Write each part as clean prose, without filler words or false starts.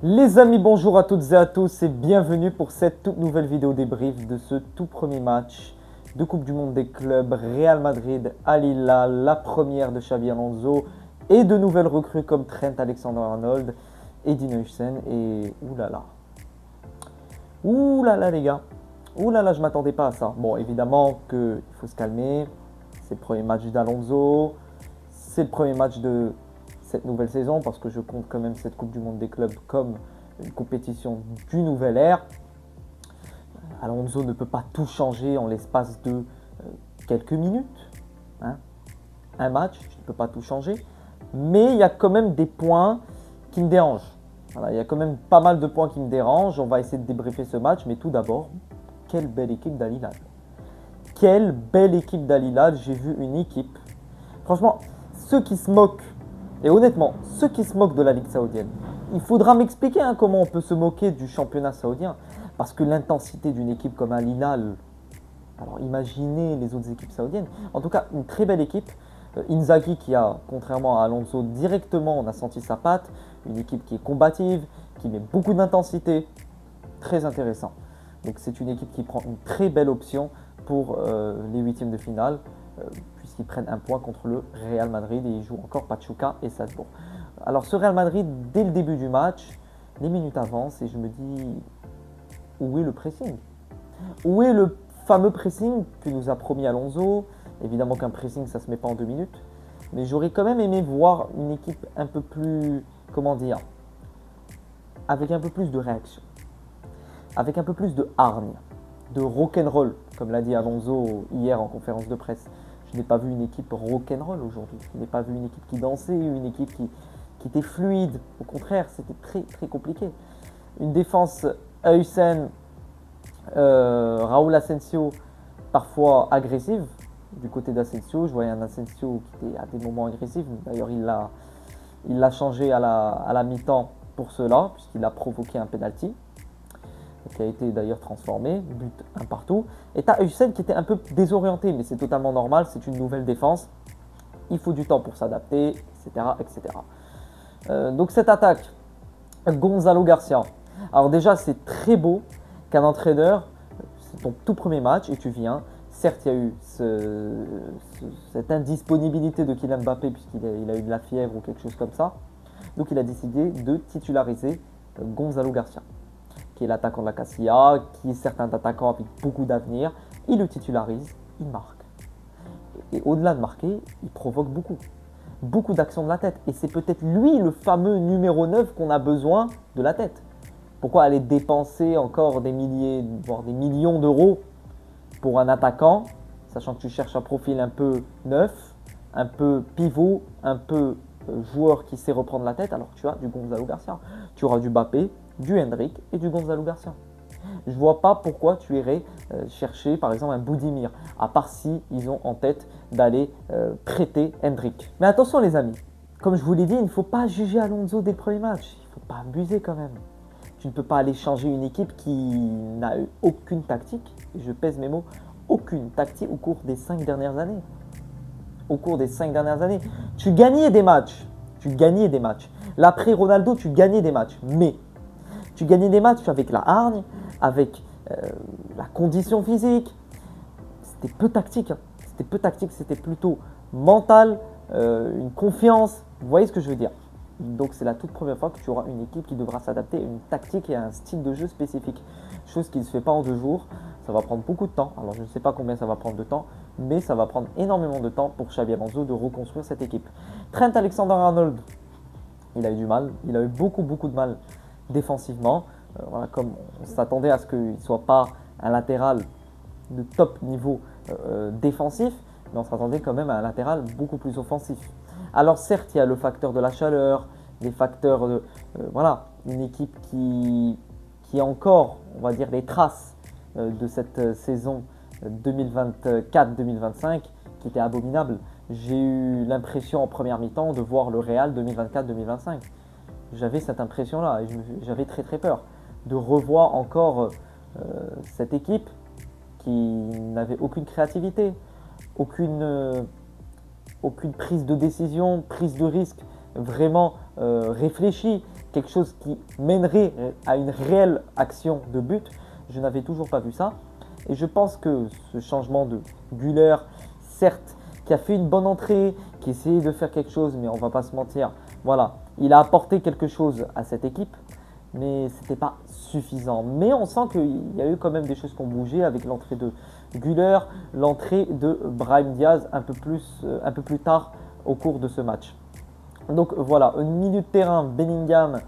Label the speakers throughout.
Speaker 1: Les amis, bonjour à toutes et à tous et bienvenue pour cette toute nouvelle vidéo débrief de ce tout premier match de Coupe du Monde des clubs Real Madrid Al Hilal, la première de Xabi Alonso et de nouvelles recrues comme Trent Alexander-Arnold et Dean Huijsen et oulala les gars, oulala je m'attendais pas à ça. Bon évidemment qu'il faut se calmer, c'est le premier match d'Alonso, c'est le premier match de cette nouvelle saison parce que je compte quand même cette Coupe du Monde des clubs comme une compétition du nouvel ère. Alonso ne peut pas tout changer en l'espace de quelques minutes. Hein. Un match, tu ne peux pas tout changer. Mais il y a quand même des points qui me dérangent. Voilà, il y a quand même pas mal de points qui me dérangent. On va essayer de débriefer ce match. Mais tout d'abord, quelle belle équipe d'Al Hilal. Quelle belle équipe d'Al Hilal. J'ai vu une équipe. Franchement, ceux qui se moquent. Et honnêtement, ceux qui se moquent de la Ligue saoudienne, il faudra m'expliquer comment on peut se moquer du championnat saoudien. Parce que l'intensité d'une équipe comme Al Hilal, alors imaginez les autres équipes saoudiennes. En tout cas, une très belle équipe. Inzaghi qui a, contrairement à Alonso, directement on a senti sa patte. Une équipe qui est combative, qui met beaucoup d'intensité. Très intéressant. Donc c'est une équipe qui prend une très belle option pour les huitièmes de finale. Puisqu'ils prennent un point contre le Real Madrid et ils jouent encore Pachuca et Salzbourg. Alors ce Real Madrid, dès le début du match, les minutes avancent et je me dis, où est le pressing? Où est le fameux pressing que nous a promis Alonso? Évidemment qu'un pressing, ça ne se met pas en 2 minutes. Mais j'aurais quand même aimé voir une équipe un peu plus, comment dire, avec un peu plus de réaction, avec un peu plus de hargne, de rock'n'roll, comme l'a dit Alonso hier en conférence de presse. Je n'ai pas vu une équipe rock'n'roll aujourd'hui. Je n'ai pas vu une équipe qui dansait, une équipe qui était fluide. Au contraire, c'était très très compliqué. Une défense Huijsen, Raúl Asensio, parfois agressive. Du côté d'Asensio, je voyais un Asensio qui était à des moments agressif. D'ailleurs, il l'a changé à la mi-temps pour cela, puisqu'il a provoqué un penalty qui a été d'ailleurs transformé, but un partout. Et tu as Huijsen qui était un peu désorienté, mais c'est totalement normal, c'est une nouvelle défense. Il faut du temps pour s'adapter, etc. etc. Donc cette attaque, Gonzalo Garcia. Alors déjà, c'est très beau qu'un entraîneur, c'est ton tout premier match et tu viens. Certes, il y a eu cette indisponibilité de Kylian Mbappé puisqu'il a eu de la fièvre ou quelque chose comme ça. Donc il a décidé de titulariser Gonzalo Garcia, qui est l'attaquant de la Castilla, qui est certes un attaquant avec beaucoup d'avenir. Il le titularise, il marque. Et au-delà de marquer, il provoque beaucoup d'actions de la tête. Et c'est peut-être lui le fameux numéro 9 qu'on a besoin de la tête. Pourquoi aller dépenser encore des milliers, voire des millions d'euros pour un attaquant, sachant que tu cherches un profil un peu neuf, un peu pivot, un peu joueur qui sait reprendre la tête, alors que tu as du Gonzalo Garcia. Tu auras du Mbappé, du Endrick et du Gonzalo Garcia. Je ne vois pas pourquoi tu irais chercher par exemple un Boudimir, à part si ils ont en tête d'aller prêter Endrick. Mais attention les amis, comme je vous l'ai dit, il ne faut pas juger Alonso dès le premier match. Il ne faut pas abuser quand même. Tu ne peux pas aller changer une équipe qui n'a eu aucune tactique, et je pèse mes mots, aucune tactique au cours des 5 dernières années. Au cours des 5 dernières années, tu gagnais des matchs. L'après Ronaldo, tu gagnais des matchs. Mais tu gagnais des matchs avec la hargne, avec la condition physique. C'était peu tactique. C'était plutôt mental, une confiance. Vous voyez ce que je veux dire? Donc c'est la toute première fois que tu auras une équipe qui devra s'adapter à une tactique et à un style de jeu spécifique. Chose qui ne se fait pas en 2 jours. Ça va prendre beaucoup de temps. Alors je ne sais pas combien ça va prendre de temps, mais ça va prendre énormément de temps pour Xabi Alonso de reconstruire cette équipe. Trent Alexander-Arnold, il a eu du mal. Il a eu beaucoup de mal défensivement. Voilà, comme on s'attendait à ce qu'il ne soit pas un latéral de top niveau défensif, mais on s'attendait quand même à un latéral beaucoup plus offensif. Alors certes, il y a le facteur de la chaleur, les facteurs de… voilà, une équipe qui a encore, on va dire, les traces de cette saison 2024-2025 qui était abominable. J'ai eu l'impression en première mi-temps de voir le Real 2024-2025. J'avais cette impression-là et j'avais très peur de revoir encore cette équipe qui n'avait aucune créativité, aucune prise de décision, prise de risque vraiment réfléchie, quelque chose qui mènerait à une réelle action de but. Je n'avais toujours pas vu ça. Et je pense que ce changement de Güler, certes, qui a fait une bonne entrée, qui essayait de faire quelque chose, mais on ne va pas se mentir, voilà, il a apporté quelque chose à cette équipe, mais ce n'était pas suffisant. Mais on sent qu'il y a eu quand même des choses qui ont bougé avec l'entrée de Güler, l'entrée de Brahim Diaz un peu plus tard au cours de ce match. Donc voilà, un milieu de terrain, Bellingham,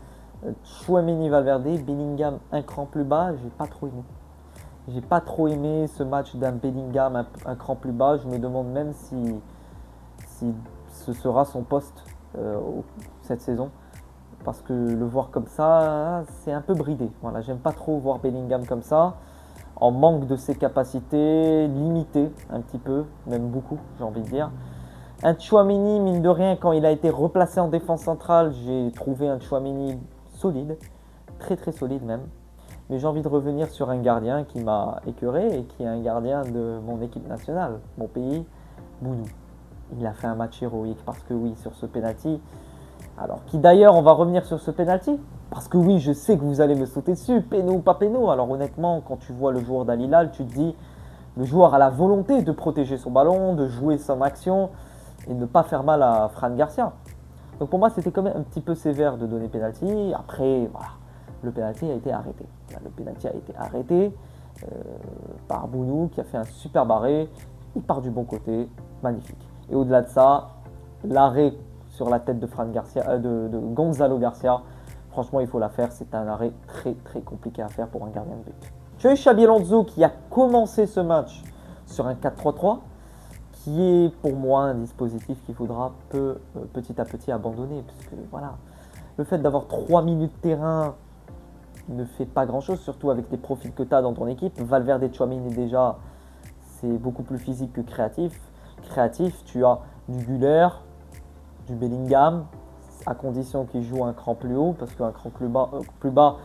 Speaker 1: Tchouaméni, Valverde. Bellingham un cran plus bas, j'ai pas trop aimé. J'ai pas trop aimé ce match d'un Bellingham un cran plus bas. Je me demande même si ce sera son poste cette saison. Parce que le voir comme ça, c'est un peu bridé. Voilà, j'aime pas trop voir Bellingham comme ça. En manque de ses capacités, limité un petit peu, même beaucoup, j'ai envie de dire. Un Tchouaméni, mine de rien, quand il a été replacé en défense centrale, j'ai trouvé un Tchouaméni solide, très très solide même. Mais j'ai envie de revenir sur un gardien qui m'a écœuré et qui est un gardien de mon équipe nationale, mon pays, Bounou. Il a fait un match héroïque parce que oui, sur ce penalty, alors qui d'ailleurs, on va revenir sur ce penalty, parce que oui, je sais que vous allez me sauter dessus, péno ou pas péno. Alors honnêtement, quand tu vois le joueur d'Al Hilal, tu te dis, le joueur a la volonté de protéger son ballon, de jouer son action et de ne pas faire mal à Fran Garcia. Donc pour moi, c'était quand même un petit peu sévère de donner penalty. Après, voilà, le penalty a été arrêté. Le penalty a été arrêté par Bounou qui a fait un super arrêt. Il part du bon côté, magnifique. Et au-delà de ça, l'arrêt sur la tête de Fran Garcia, de Gonzalo Garcia, franchement, il faut la faire. C'est un arrêt très très compliqué à faire pour un gardien de but. Tu as eu Xabi Alonso qui a commencé ce match sur un 4-3-3. Qui est pour moi un dispositif qu'il faudra petit à petit abandonner. Parce que voilà, le fait d'avoir 3 minutes de terrain ne fait pas grand chose, surtout avec les profils que tu as dans ton équipe. Valverde et Tchouaméni déjà, c'est beaucoup plus physique que créatif. Créatif, tu as du Güler, du Bellingham, à condition qu'il joue un cran plus haut, parce qu'un cran plus bas,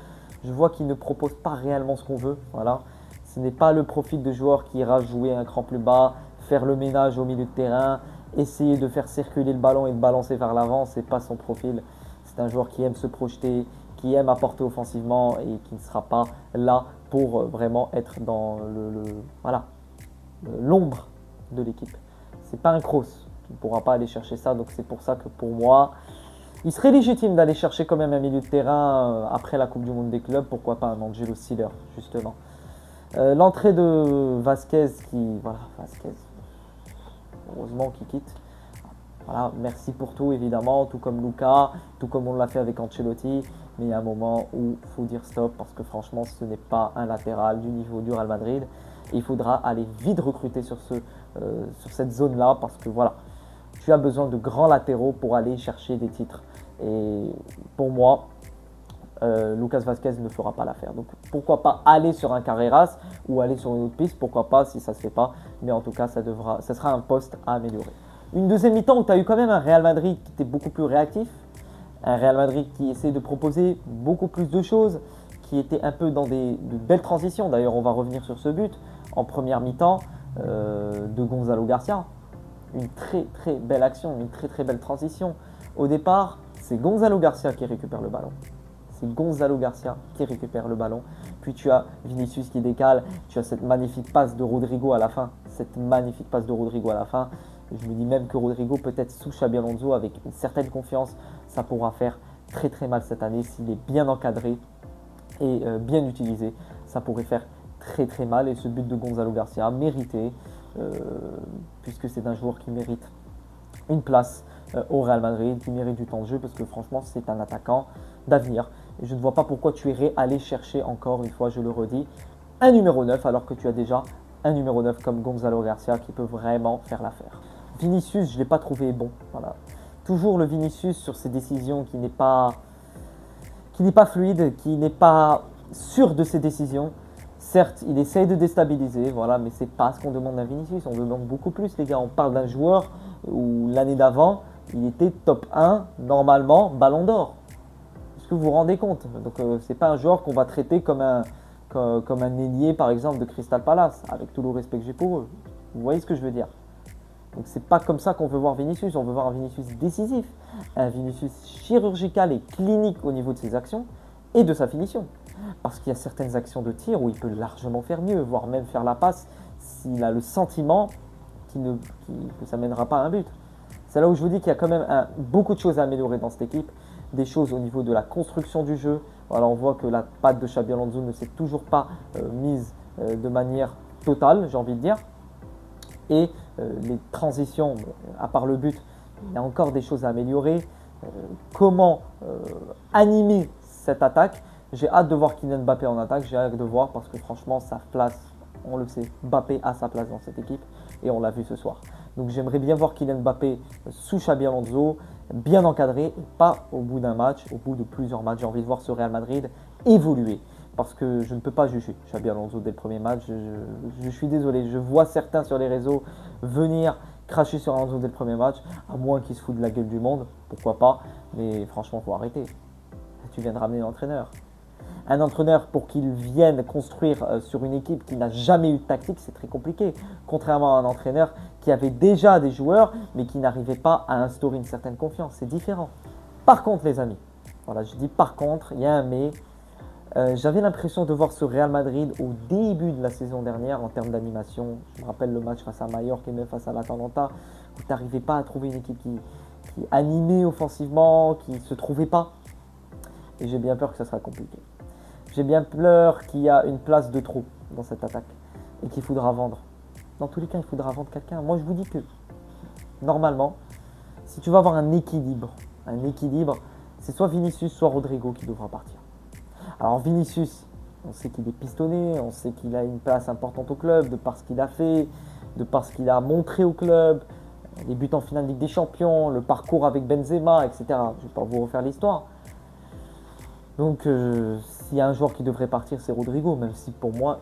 Speaker 1: je vois qu'il ne propose pas réellement ce qu'on veut. Voilà. Ce n'est pas le profil de joueur qui ira jouer un cran plus bas, faire le ménage au milieu de terrain, essayer de faire circuler le ballon et de balancer vers l'avant, ce n'est pas son profil. C'est un joueur qui aime se projeter, qui aime apporter offensivement et qui ne sera pas là pour vraiment être dans l'ombre de l'équipe. C'est pas un Kroos, il ne pourra pas aller chercher ça, donc c'est pour ça que pour moi, il serait légitime d'aller chercher quand même un milieu de terrain après la Coupe du Monde des clubs, pourquoi pas un Angelo Stiller, justement. L'entrée de Vasquez Vasquez, heureusement qu'il quitte. Voilà, merci pour tout évidemment, tout comme Luka, tout comme on l'a fait avec Ancelotti. Mais il y a un moment où il faut dire stop parce que franchement ce n'est pas un latéral du niveau du Real Madrid. Et il faudra aller vite recruter sur cette zone-là parce que voilà, tu as besoin de grands latéraux pour aller chercher des titres. Et pour moi, Lucas Vasquez ne fera pas l'affaire. Donc pourquoi pas aller sur un Carreras ou aller sur une autre piste, pourquoi pas si ça ne se fait pas. Mais en tout cas, ça sera un poste à améliorer. Une deuxième mi-temps où tu as eu quand même un Real Madrid qui était beaucoup plus réactif. Un Real Madrid qui essaie de proposer beaucoup plus de choses, qui était un peu dans de belles transitions. D'ailleurs, on va revenir sur ce but en première mi-temps de Gonzalo Garcia. Une très très belle action, une très très belle transition. Au départ, c'est Gonzalo Garcia qui récupère le ballon. C'est Gonzalo Garcia qui récupère le ballon. Puis tu as Vinicius qui décale. Tu as cette magnifique passe de Rodrigo à la fin. Je me dis même que Rodrigo, peut-être sous Xabi Alonso, avec une certaine confiance, ça pourra faire très très mal cette année. S'il est bien encadré et bien utilisé, ça pourrait faire très très mal. Et ce but de Gonzalo Garcia mérité, puisque c'est un joueur qui mérite une place au Real Madrid, qui mérite du temps de jeu, parce que franchement, c'est un attaquant d'avenir. Et je ne vois pas pourquoi tu irais aller chercher, encore une fois, je le redis, un numéro 9, alors que tu as déjà un numéro 9 comme Gonzalo Garcia qui peut vraiment faire l'affaire. Vinicius, je ne l'ai pas trouvé bon. Voilà. Toujours le Vinicius sur ses décisions qui n'est pas fluide, qui n'est pas sûr de ses décisions. Certes, il essaye de déstabiliser, voilà, mais ce n'est pas ce qu'on demande d'un Vinicius. On demande beaucoup plus, les gars. On parle d'un joueur où l'année d'avant, il était top 1, normalement, ballon d'or. Est-ce que vous vous rendez compte? Donc, ce n'est pas un joueur qu'on va traiter comme un ailier, par exemple, de Crystal Palace, avec tout le respect que j'ai pour eux. Vous voyez ce que je veux dire? Donc c'est pas comme ça qu'on veut voir Vinicius, on veut voir un Vinicius décisif, un Vinicius chirurgical et clinique au niveau de ses actions et de sa finition. Parce qu'il y a certaines actions de tir où il peut largement faire mieux, voire même faire la passe s'il a le sentiment que ça ne mènera pas à un but. C'est là où je vous dis qu'il y a quand même beaucoup de choses à améliorer dans cette équipe, des choses au niveau de la construction du jeu. Voilà, on voit que la patte de Xabi Alonso ne s'est toujours pas mise de manière totale, j'ai envie de dire. Et les transitions, à part le but, il y a encore des choses à améliorer. Comment animer cette attaque? J'ai hâte de voir Kylian Mbappé en attaque, j'ai hâte de voir parce que franchement, sa place, on le sait, Mbappé a sa place dans cette équipe et on l'a vu ce soir. Donc j'aimerais bien voir Kylian Mbappé sous Xabi Alonso, bien encadré et pas au bout d'un match, au bout de plusieurs matchs. J'ai envie de voir ce Real Madrid évoluer. Parce que je ne peux pas juger Xabi Alonso dès le premier match. Je suis désolé, je vois certains sur les réseaux venir cracher sur Alonso dès le premier match, à moins qu'il se fout de la gueule du monde, pourquoi pas. Mais franchement, il faut arrêter. Tu viens de ramener l'entraîneur. Un entraîneur, pour qu'il vienne construire sur une équipe qui n'a jamais eu de tactique, c'est très compliqué. Contrairement à un entraîneur qui avait déjà des joueurs, mais qui n'arrivait pas à instaurer une certaine confiance. C'est différent. Par contre, les amis, voilà, je dis par contre, il y a un mais. J'avais l'impression de voir ce Real Madrid au début de la saison dernière en termes d'animation. Je me rappelle le match face à Mallorca et même face à l'Atalanta, où tu n'arrivais pas à trouver une équipe qui animait offensivement, qui ne se trouvait pas. Et j'ai bien peur que ça sera compliqué. J'ai bien peur qu'il y a une place de trop dans cette attaque et qu'il faudra vendre. Dans tous les cas, il faudra vendre quelqu'un. Moi, je vous dis que normalement, si tu vas avoir un équilibre, c'est soit Vinicius, soit Rodrigo qui devra partir. Alors Vinicius, on sait qu'il est pistonné, on sait qu'il a une place importante au club, de par ce qu'il a fait, de par ce qu'il a montré au club, les buts en finale de Ligue des Champions, le parcours avec Benzema, etc. Je ne vais pas vous refaire l'histoire. Donc s'il y a un joueur qui devrait partir, c'est Rodrigo, même si pour moi,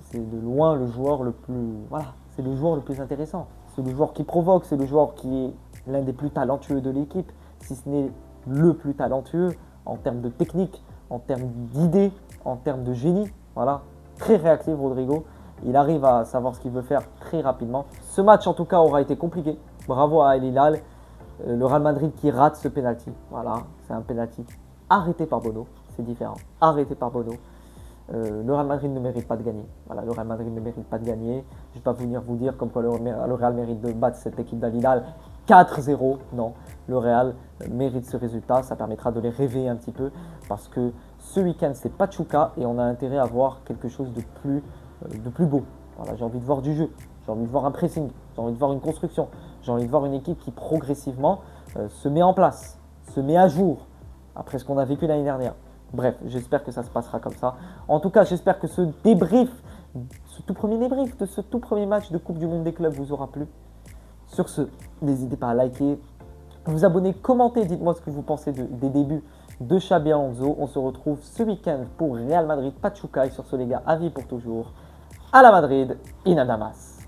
Speaker 1: c'est de loin le joueur le plus, voilà, c'est le joueur le plus intéressant. C'est le joueur qui provoque, c'est le joueur qui est l'un des plus talentueux de l'équipe, si ce n'est le plus talentueux en termes de technique, en termes d'idées, en termes de génie. Voilà, très réactif Rodrigo. Il arrive à savoir ce qu'il veut faire très rapidement. Ce match en tout cas aura été compliqué. Bravo à El Hilal. Le Real Madrid qui rate ce penalty. Voilà, c'est un penalty arrêté par Bono. C'est différent. Arrêté par Bono. Le Real Madrid ne mérite pas de gagner. Voilà, le Real Madrid ne mérite pas de gagner. Je ne vais pas venir vous dire comme quoi le Real mérite de battre cette équipe d'Al Hilal 4-0. Non, le Real mérite ce résultat. Ça permettra de les réveiller un petit peu parce que ce week-end, c'est Pachuca et on a intérêt à voir quelque chose de plus beau. Voilà, j'ai envie de voir du jeu. J'ai envie de voir un pressing. J'ai envie de voir une construction. J'ai envie de voir une équipe qui progressivement se met en place, se met à jour après ce qu'on a vécu l'année dernière. Bref, j'espère que ça se passera comme ça. En tout cas, j'espère que ce tout premier débrief de ce tout premier match de Coupe du Monde des clubs vous aura plu. Sur ce, n'hésitez pas à liker, vous abonner, commenter, dites-moi ce que vous pensez des débuts de Xabi Alonso. On se retrouve ce week-end pour Real Madrid Pachuca. Et sur ce les gars, à vie pour toujours. À la Madrid, in Adamas.